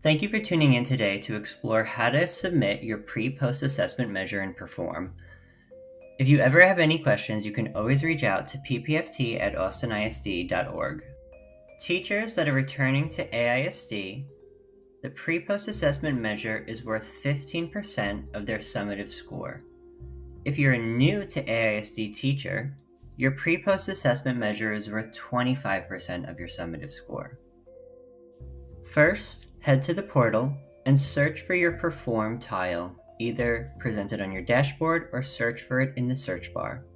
Thank you for tuning in today to explore how to submit your pre-post assessment measure in Perform. If you ever have any questions, you can always reach out to ppft@austinisd.org. Teachers that are returning to AISD, the pre-post assessment measure is worth 15% of their summative score. If you're a new to AISD teacher, your pre-post assessment measure is worth 25% of your summative score. First, head to the portal and search for your Perform tile, either presented on your dashboard or search for it in the search bar.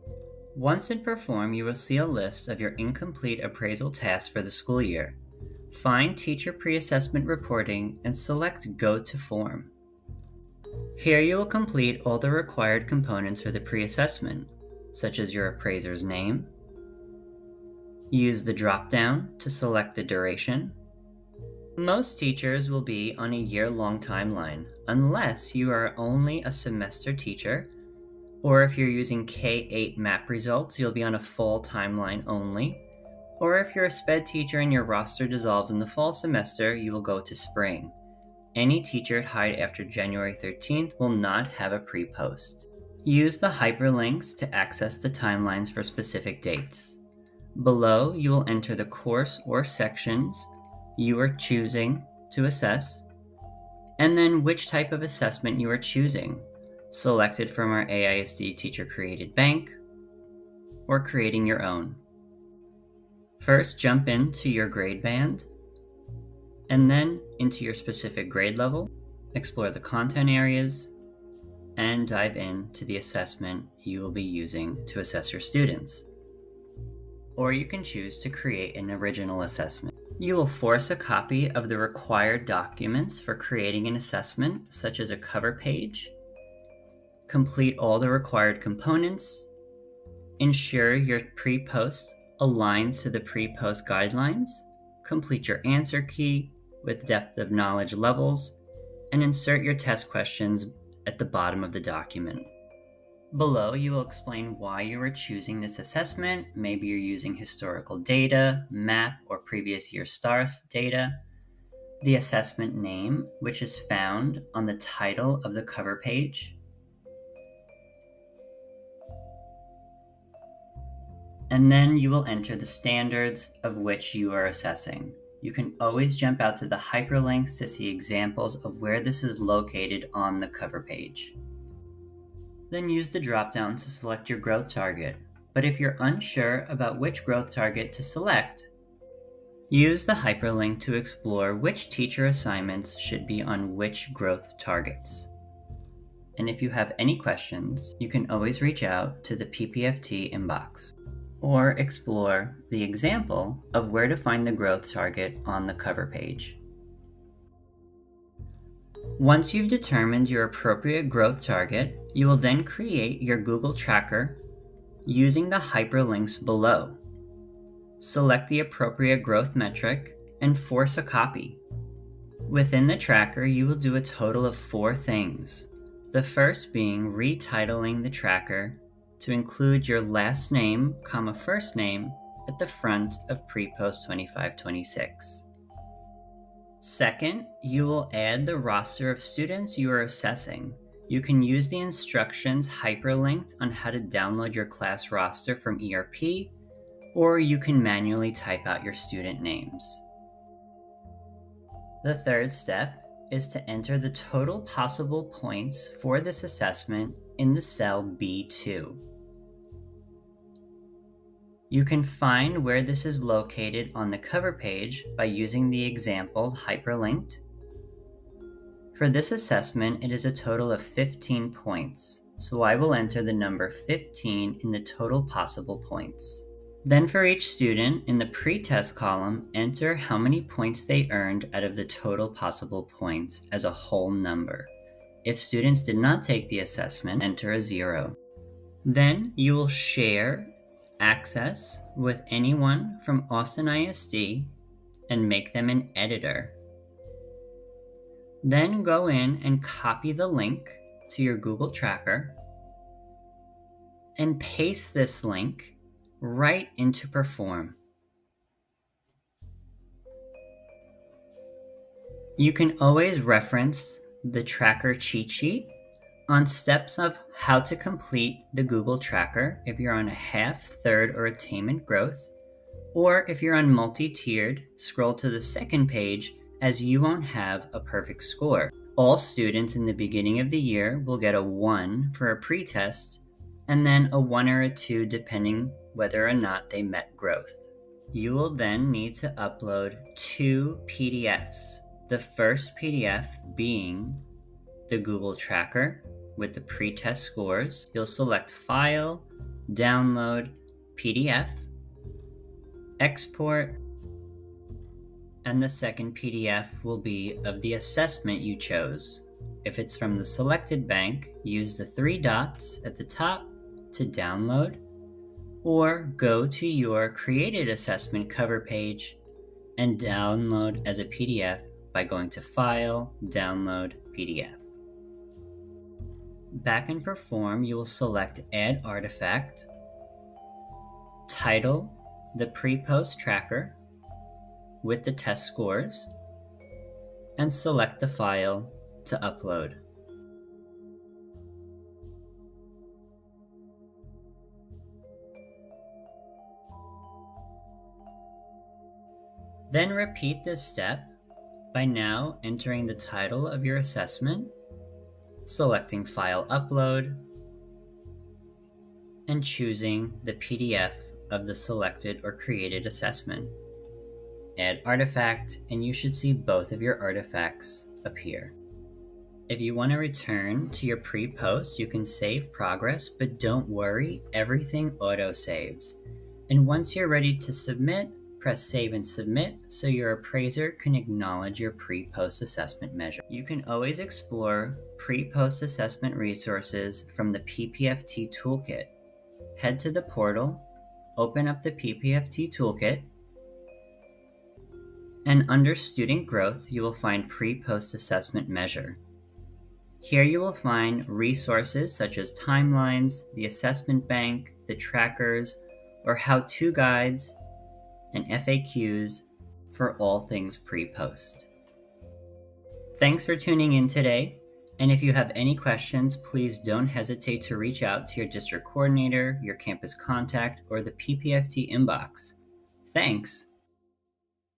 Once in Perform, you will see a list of your incomplete appraisal tasks for the school year. Find Teacher Pre-Assessment Reporting and select Go to Form. Here you will complete all the required components for the pre-assessment, such as your appraiser's name. Use the drop-down to select the duration. Most teachers will be on a year-long timeline, unless you are only a semester teacher, or if you're using K-8 MAP results, you'll be on a fall timeline only, or if you're a SPED teacher and your roster dissolves in the fall semester, you will go to spring. Any teacher hired after January 13th will not have a pre-post. Use the hyperlinks to access the timelines for specific dates. Below, you will enter the course or sections you are choosing to assess, and then which type of assessment you are choosing, selected from our AISD teacher-created bank, or creating your own. First, jump into your grade band, and then into your specific grade level, explore the content areas, and dive into the assessment you will be using to assess your students. Or you can choose to create an original assessment. You will force a copy of the required documents for creating an assessment, such as a cover page, complete all the required components, ensure your pre-post aligns to the pre-post guidelines, complete your answer key with depth of knowledge levels, and insert your test questions at the bottom of the document. Below, you will explain why you are choosing this assessment. Maybe you're using historical data, MAP, or previous year STARS data. The assessment name, which is found on the title of the cover page. And then you will enter the standards of which you are assessing. You can always jump out to the hyperlinks to see examples of where this is located on the cover page. Then use the drop-down to select your growth target. But if you're unsure about which growth target to select, use the hyperlink to explore which teacher assignments should be on which growth targets. And if you have any questions, you can always reach out to the PPFT inbox, or explore the example of where to find the growth target on the cover page. Once you've determined your appropriate growth target, you will then create your Google Tracker using the hyperlinks below. Select the appropriate growth metric and force a copy. Within the tracker, you will do a total of 4 things. The first being retitling the tracker to include your last name, first name at the front of pre-post 25-26. Second, you will add the roster of students you are assessing. You can use the instructions hyperlinked on how to download your class roster from ERP, or you can manually type out your student names. The third step is to enter the total possible points for this assessment in the cell B2. You can find where this is located on the cover page by using the example hyperlinked. For this assessment, it is a total of 15 points, so I will enter the number 15 in the total possible points. Then for each student, in the pre-test column, enter how many points they earned out of the total possible points as a whole number. If students did not take the assessment, enter a 0. Then you will share access with anyone from Austin ISD and make them an editor. Then go in and copy the link to your Google Tracker and paste this link right into Perform. You can always reference the tracker cheat sheet on steps of how to complete the Google Tracker if you're on a half, third, or attainment growth, or if you're on multi-tiered, scroll to the second page as you won't have a perfect score. All students in the beginning of the year will get a 1 for a pretest, and then a 1 or a 2 depending whether or not they met growth. You will then need to upload 2 PDFs. The first PDF being the Google Tracker with the pretest scores. You'll select File, Download, PDF, Export, and the second PDF will be of the assessment you chose. If it's from the selected bank, use the 3 dots at the top to download, or go to your created assessment cover page and download as a PDF by going to File, Download, PDF. Back in Perform, you will select Add Artifact, title the pre-post tracker with the test scores, and select the file to upload. Then repeat this step by now entering the title of your assessment, selecting File Upload, and choosing the PDF of the selected or created assessment. Add artifact, and you should see both of your artifacts appear. If you want to return to your pre-post, you can save progress, but don't worry, everything auto-saves. And once you're ready to submit, press Save and Submit so your appraiser can acknowledge your pre-post assessment measure. You can always explore pre-post assessment resources from the PPFT Toolkit. Head to the portal, open up the PPFT Toolkit, and under Student Growth, you will find Pre-Post Assessment Measure. Here you will find resources such as timelines, the assessment bank, the trackers, or how-to guides and FAQs for all things pre-post. Thanks for tuning in today, and if you have any questions, please don't hesitate to reach out to your district coordinator, your campus contact, or the PPFT inbox. Thanks!